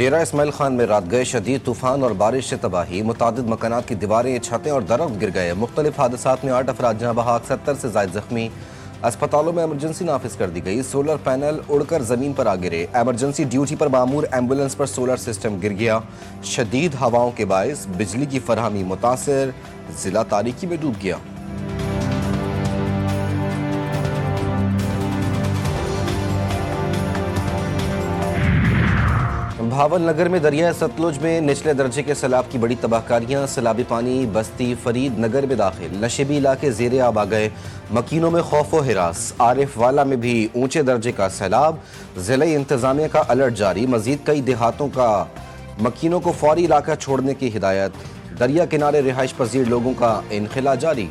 डेरा इस्माइल खान में रात गए शदीद तूफान और बारिश से तबाही, मुतादिद मकानात की दीवारें, छतें और दरख्त गिर गए। मुख्तलिफ हादसात में 8 अफराद जहाँ बहाक, 70 से ज़ायद जख्मी। अस्पतालों में एमरजेंसी नाफिज कर दी गई। सोलर पैनल उड़कर ज़मीन पर आ गिरे। एमरजेंसी ड्यूटी पर मामूर एम्बुलेंस पर सोलर सिस्टम गिर गया। शदीद हवाओं के बायस बिजली की फरहमी मुतासर, जिला तारीकी में डूब गया। भावल नगर में दरिया सतलुज में निचले दर्जे के सैलाब की बड़ी तबाहकारियां। सैलाबी पानी बस्ती फरीद नगर में दाखिल, नशेबी इलाके ज़ेरे आब आ गए। मकीनों में खौफ व हिरास। आरिफ वाला में भी ऊंचे दर्जे का सैलाब। ज़िला इंतजामिया का अलर्ट जारी। मजीद कई देहातों का मकीनों को फौरी इलाका छोड़ने की हिदायत। दरिया किनारे रिहाइश पजीर लोगों का इनखिला जारी।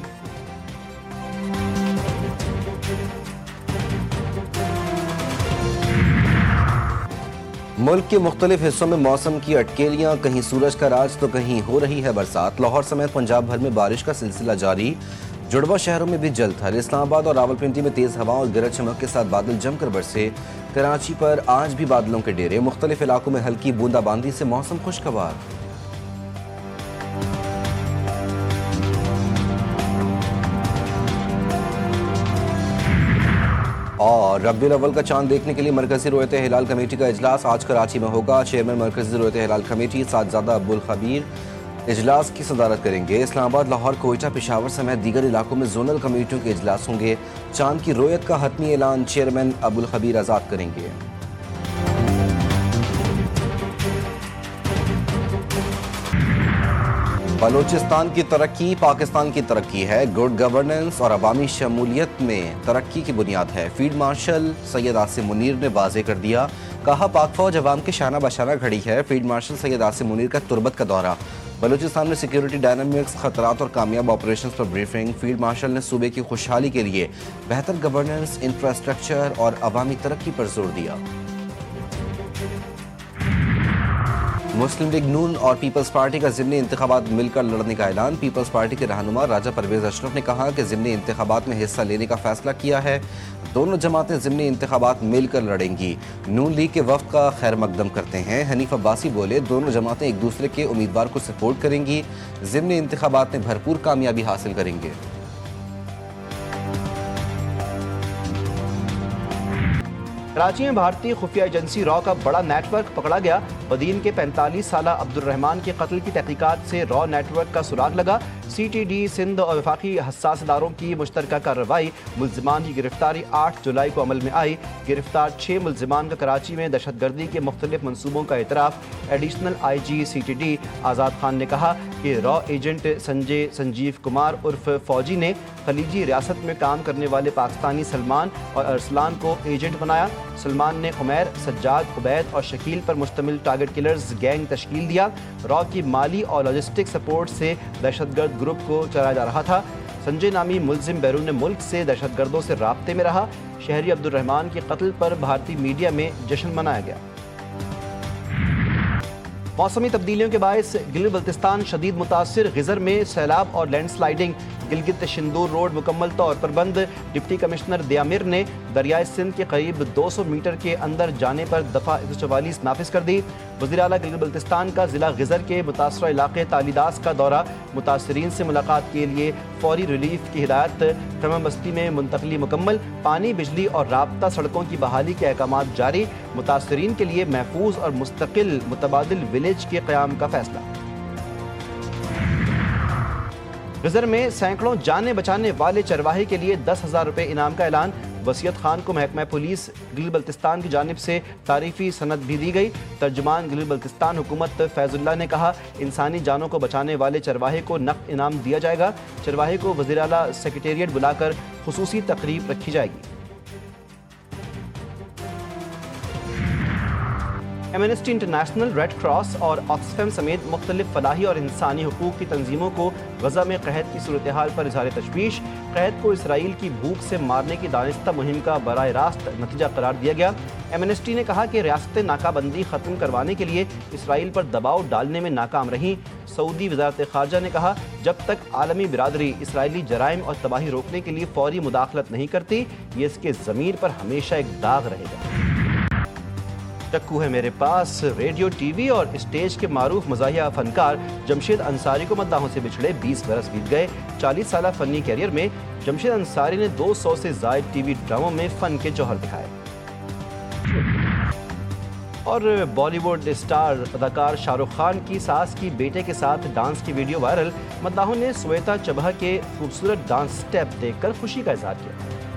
मुल्क के मुख्तलिफ हिस्सों में मौसम की अटकेलियां, कहीं सूरज का राज तो कहीं हो रही है बरसात। लाहौर समेत पंजाब भर में बारिश का सिलसिला जारी। जुड़वा शहरों में भी जलथल। इस्लामाबाद और रावलपिंडी में तेज़ हवाओं और गरज चमक के साथ बादल जमकर बरसे। कराची पर आज भी बादलों के डेरे। मुख्तलिफ इलाकों में हल्की बूंदाबांदी से मौसम खुशगवार। और रबीउल अव्वल का चांद देखने के लिए मरकजी रोयत हिलाल कमेटी का इजलास आज कराची में होगा। चेयरमैन मरकजी रोयत हिलाल कमेटी सादजादा अब्दुल खबीर इजलास की सदारत करेंगे। इस्लामाबाद, लाहौर, कोयटा, पेशावर समेत दीगर इलाकों में जोनल कमेटियों के इजलास होंगे। चांद की रोयत का हतमी ऐलान चेयरमैन अब्दुल खबीर आज़ाद करेंगे। बलूचिस्तान की तरक्की पाकिस्तान की तरक्की है। गुड गवर्नेंस और अवामी शमूलियत में तरक्की की बुनियाद है। फील्ड मार्शल सैयद आसिम मुनीर ने वाज़े कर दिया। कहा, पाक फौज अवाम के शाना बशाना खड़ी है। फील्ड मार्शल सैयद आसिम मुनीर का तुर्बत का दौरा। बलूचिस्तान में सिक्योरिटी डायनामिक्स, खतरात और कामयाब ऑपरेशंस पर ब्रीफिंग। फील्ड मार्शल ने सूबे की खुशहाली के लिए बेहतर गवर्नेंस, इंफ्रास्ट्रक्चर और अवामी तरक्की पर जोर दिया। मुस्लिम लीग नून और पीपल्स पार्टी का ज़िमनी इंतखाबात मिलकर लड़ने का ऐलान। पीपल्स पार्टी के रहनुमा राजा परवेज अशरफ ने कहा कि ज़िमनी इंतखाबात में हिस्सा लेने का फैसला किया है। दोनों जमातें ज़िमनी इंतखाबात मिलकर लड़ेंगी। नून लीग के वफ्द का खैर मकदम करते हैं। हनीफ अब्बासी बोले, दोनों जमातें एक दूसरे के उम्मीदवार को सपोर्ट करेंगी। ज़िमनी इंतखाबात में भरपूर कामयाबी हासिल करेंगे। कराची में भारतीय खुफिया एजेंसी रॉ का बड़ा नेटवर्क पकड़ा गया। बदीन के 45 साला अब्दुर्रहमान के कत्ल की तहकीकात से रॉ नेटवर्क का सुराग लगा। CTD सिंध और वफाकी हसास इदारों की मुश्तरका कार्रवाई। मुल्जिमान की गिरफ्तारी 8 जुलाई को अमल में आई। गिरफ्तार 6 मुल्जिमान का कराची में दहशतगर्दी के मुख्तलिफ मनसूबों का एतराफ़। एडिशनल IG CTD आज़ाद खान ने कहा कि रॉ एजेंट संजीव कुमार उर्फ फौजी ने खलीजी रियासत में काम करने वाले पाकिस्तानी सलमान और अरसलान को एजेंट बनाया। सलमान ने उमैर, सज्जाद, उबैद और शकील पर मुश्तमिल टारगेट किलर्स गैंग तश्कील दिया। रॉ की माली और लॉजिस्टिक सपोर्ट से दहशतगर्द ग्रुप को चलाया जा रहा था। संजय नामी मुल्जिम बैरून मुल्क से दहशतगर्दों से राब्ते में रहा। शहरी अब्दुर्रहमान के कत्ल पर भारतीय मीडिया में जश्न मनाया गया। मौसमी तब्दीलियों के बायस गिलगित बल्तिस्तान शदीद मुतासिर। गिजर में सैलाब और लैंडस्लाइडिंग। गिलगित शिंदूर रोड मुकम्मल तौर पर बंद। डिप्टी कमिश्नर दियामिर ने दरियाए सिंध के करीब 200 मीटर के अंदर जाने पर दफ़ा 144 नाफिज कर दी। वज़ीर आला गिलगित बल्तिस्तान का ज़िला गिजर के मुतासरा इलाके तालीदास का दौरा। मुतासरीन से मुलाकात के लिए फौरी रिलीफ की हिदायत। खमम बस्ती में मुंतकली मुकम्मल। पानी, बिजली और राब्ता सड़कों की बहाली के अहकामात जारी। मुतासरीन के लिए महफूज और मुस्तकिल मुतबादिल विलेज के क़याम का फैसला। गिजर में सैकड़ों जाने बचाने वाले चरवाहे के लिए 10,000 रुपये इनाम का ऐलान। वसीयत खान को महकमा पुलिस गिलगित बल्तिस्तान की जानिब से तारीफी सनद भी दी गई। तर्जुमान गिलगित बल्तिस्तान हुकूमत फैजुल्लाह ने कहा, इंसानी जानों को बचाने वाले चरवाहे को नक़द इनाम दिया जाएगा। चरवाहे को वज़ीर आला सेक्रेटेरिएट बुलाकर खुसूसी तकरीब रखी जाएगी। एमनेस्टी इंटरनेशनल, रेड क्रॉस और ऑक्सफैम समेत मुख्तलिफ फलाही और इंसानी हुकूक की तंजीमों को गजा में क़हत की सूरत हाल पर इज़हार तशवीश। क़हत को इसराइल की भूख से मारने की दानिस्ता मुहिम का बराह रास्त नतीजा करार दिया गया। एमनेस्टी ने कहा कि रियासत नाकाबंदी ख़त्म करवाने के लिए इसराइल पर दबाव डालने में नाकाम रही। सऊदी वज़ारत ख़ारजा ने कहा, जब तक आलमी बिरादरी इसराइली जराइम और तबाही रोकने के लिए फ़ौरी मुदाखलत नहीं करती, ये इसके ज़मीर पर हमेशा एक दाग रहेगा। चक्कू है मेरे पास रेडियो, टीवी और स्टेज के मारूफ मज़ाहिया फनकार जमशेद अंसारी को मद्दाहों से बिछड़े 20 बरस बीत गए। 40 साल फनी कैरियर में जमशेद अंसारी ने 200 से ज़ायद टीवी ड्रामों में फ़न के जौहर दिखाए। और बॉलीवुड स्टार अदाकार शाहरुख खान की सास की बेटे के साथ डांस की वीडियो वायरल। मद्दाहों ने श्वेता चबहा के खूबसूरत डांस स्टेप देखकर खुशी का इजहार किया।